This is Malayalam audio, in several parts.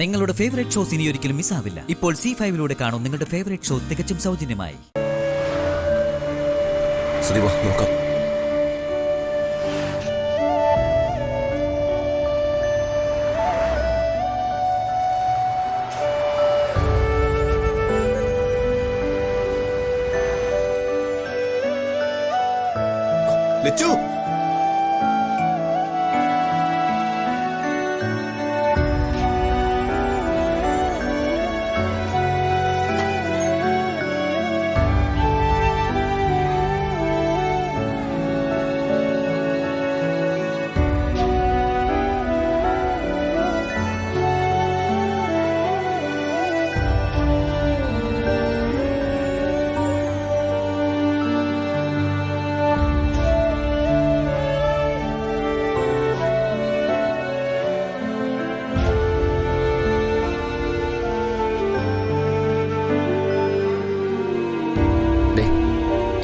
നിങ്ങളുടെ ഫേവറേറ്റ് ഷോസ് ഇനി ഒരിക്കലും മിസ്സാവില്ല. ഇപ്പോൾ C5 കാണും നിങ്ങളുടെ ഫേവറേറ്റ് ഷോ തികച്ചും സൗജന്യമായി. നോക്കാം. ലച്ചു,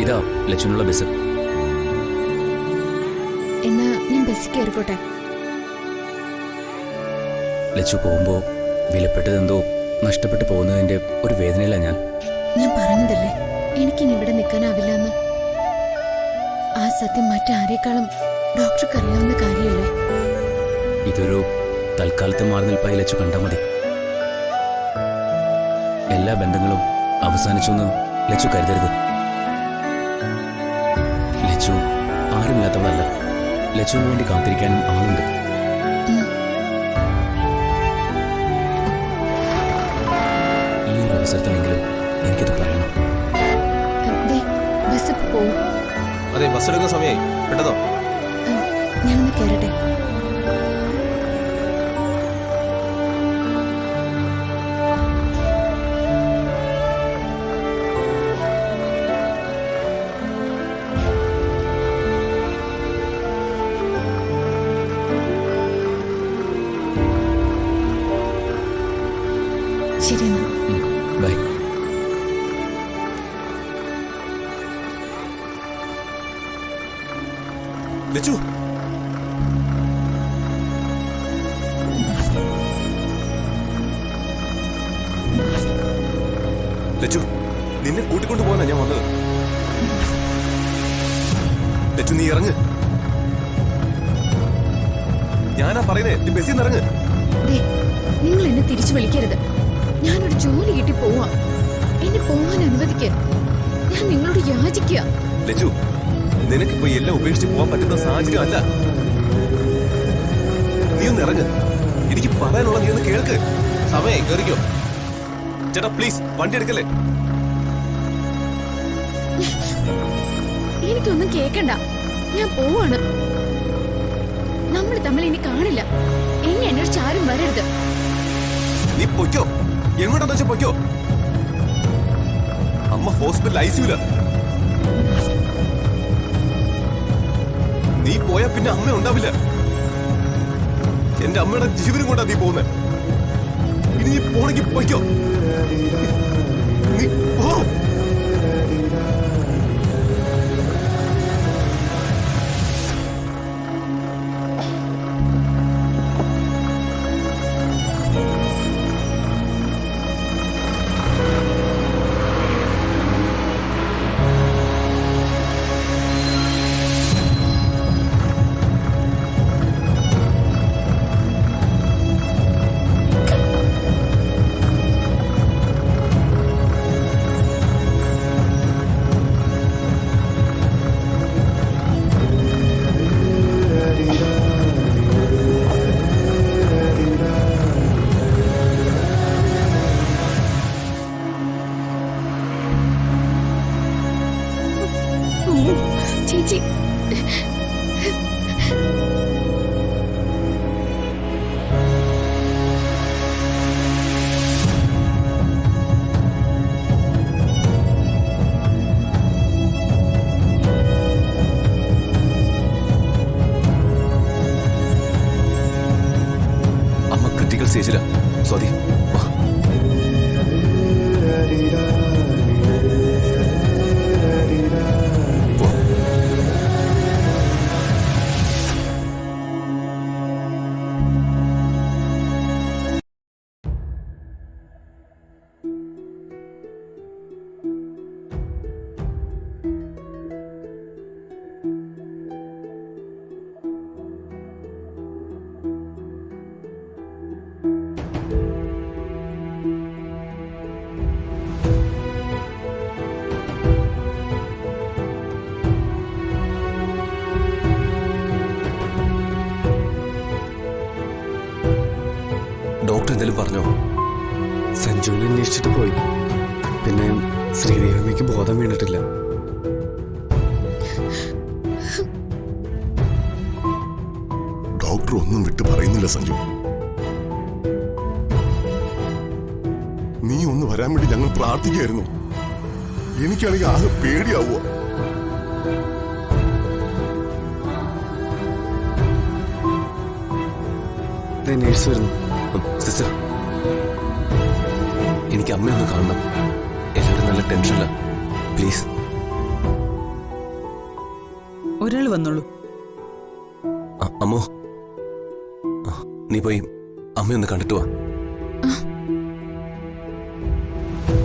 ഇതാ ലച്ചുനുള്ള ബസ്. എന്നാ ഞാൻ ബസ്സിൽ കയറിക്കോട്ടെ. ലച്ചു പോകുമ്പോ വിലപ്പെട്ടതെന്തോ നഷ്ടപ്പെട്ടു പോകുന്നതിന്റെ ഒരു വേദനയില്ല ഞാൻ പറഞ്ഞതല്ലേ എനിക്കിനി ഇവിടെ നിൽക്കാനാവില്ല എന്ന്. ആ സത്യം മറ്റാരേക്കാളും ഡോക്ടർക്ക് അറിയാവുന്ന കാര്യമല്ലേ. ഇതൊരു തൽക്കാലത്തെ മാറി നിൽപ്പായി ലച്ചു കണ്ടാൽ മതി. എല്ലാ ബന്ധങ്ങളും അവസാനിച്ചൊന്ന് ലച്ചു കരുതരുത്. ലച്ചു ആരുമില്ലാത്തവളല്ല. ലച്ചുവിന് വേണ്ടി കാത്തിരിക്കാനും ആളുണ്ട്. ഈ ഒരു അവസരത്തിലെങ്കിലും എനിക്കത് പറയണം. ബസ് പോവും. അതെ, ബസ് എടുക്കുന്ന സമയമായി. പെട്ടതോ? ഞാനൊന്ന് കയറട്ടെ. ശരി എന്നാ. ബൈ. ലച്ചു, ലച്ചു, നിന്നെ കൂട്ടിക്കൊണ്ടു പോകാനാ ഞാൻ വന്നത്. ലച്ചു, നീ ഇറങ്ങ്. ഞാനാ പറയുന്നേ, നീ ബസ്സിൽ നിന്ന് ഇറങ്ങ്. നിങ്ങൾ എന്നെ തിരിച്ചു വിളിക്കരുത്. ഞാനൊരു ജോലി കിട്ടി പോവാ. എന്നെ പോവാൻ അനുവദിക്ക. ഞാൻ നിങ്ങളോട് യാചിക്കുക. ലച്ചു, നിനക്കിപ്പോ എല്ലാം ഉപേക്ഷിച്ച് പോകാൻ പറ്റുന്ന സാഹചര്യം അല്ല. നീ ഒന്ന് ഇറങ്ങ്. എനിക്ക് പറയാനുള്ള നീ ഒന്ന് കേൾക്ക്. സമയം കേറിക്കോ. ചേട്ടാ പ്ലീസ്, വണ്ടി എടുക്കല്ലേ. എനിക്കൊന്നും കേക്കണ്ട. ഞാൻ പോവാണ്. നമ്മൾ തമ്മിൽ ഇനി കാണില്ല. എന്നെ അന്വേഷിച്ച് ആരും വരരുത്. നീ പൊയ്ക്കോ. എങ്ങോട്ടാന്ന് വെച്ചാ പൊയ്ക്കോ. അമ്മ ഹോസ്പിറ്റൽ ICUല. നീ പോയാ പിന്നെ അമ്മ ഉണ്ടാവില്ല. എന്റെ അമ്മയുടെ ജീവനും കൊണ്ടാ നീ പോകുന്നത്. ഇനി നീ പോണെങ്കിൽ പൊയ്ക്കോ. നീ പോ. ചേച്ചി, അമ്മ ക്രിട്ടിക്കൽ സ്റ്റേജില. സ്വാതി, വാ. എന്തെങ്കിലും പറഞ്ഞോ? സഞ്ജുവിനെ അന്വേഷിച്ചിട്ട് പോയി. പിന്നെ ശ്രീദേവിക്ക് ബോധം വീണിട്ടില്ല. ഡോക്ടർ ഒന്നും വിട്ടു പറയുന്നില്ല സഞ്ജു. നീ ഒന്ന് വരാൻ വേണ്ടി ഞങ്ങൾ പ്രാർത്ഥിക്കുകയായിരുന്നു. എനിക്കാണെങ്കിൽ ആകെ പേടിയാവുക. നേഴ്സ് വരുന്നു. സിസ്റ്റർ, എനിക്ക് അമ്മയൊന്ന് കാണണം. എല്ലാവരും നല്ല ടെൻഷനില്ല. പ്ലീസ്. ഒരാൾ വന്നോളൂ. അമ്മോ, നീ പോയി അമ്മയൊന്ന് കണ്ടിട്ട് വാ.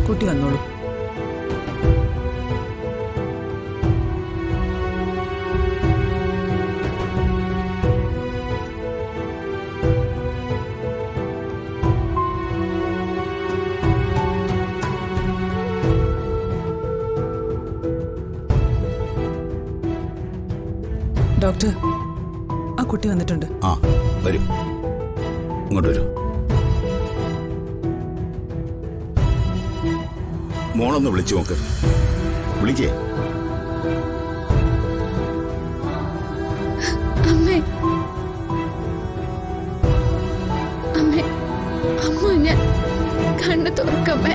കുട്ടി വന്നോളൂ. ഡോക്ടർ, ആ കുട്ടി വന്നിട്ടുണ്ട്. ആ വരും, ഇങ്ങോട്ട് വരൂ. മോളൊന്ന് വിളിച്ചു നോക്ക്. വിളിക്കേ. അമ്മേ, അമ്മേ, അമ്മ ഞാൻ കണ്ണു തുറക്കമ്മേ.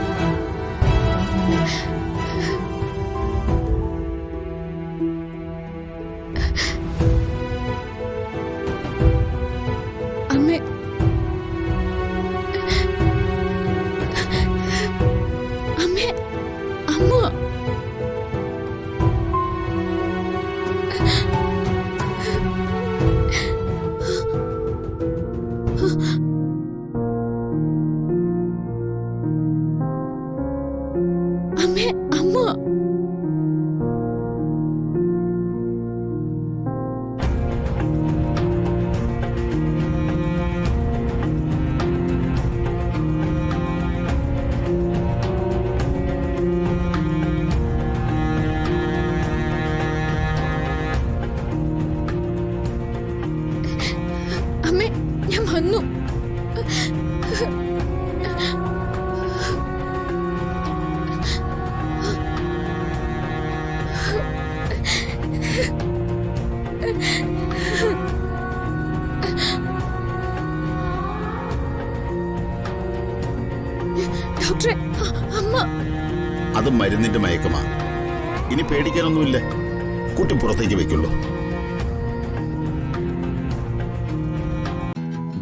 അമ്മേ, അമ്മേ, അമ്മ. അമ്മേ, അമ്മ. അമ്മേ, ഞാൻ വന്നു. ഡോക്ടറെ, അമ്മ. അത് മരുന്നിന്റെ മയക്കമാ. ഇനി പേടിക്കാനൊന്നുമില്ല. കുട്ടി പുറത്തേക്ക് വെക്കുള്ളൂ.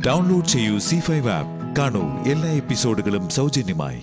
ഡൗൺലോഡ് ചെയ്യൂ C5 ആപ്പ്. കാണൂ എല്ലാ എപ്പിസോഡുകളും സൗജന്യമായി.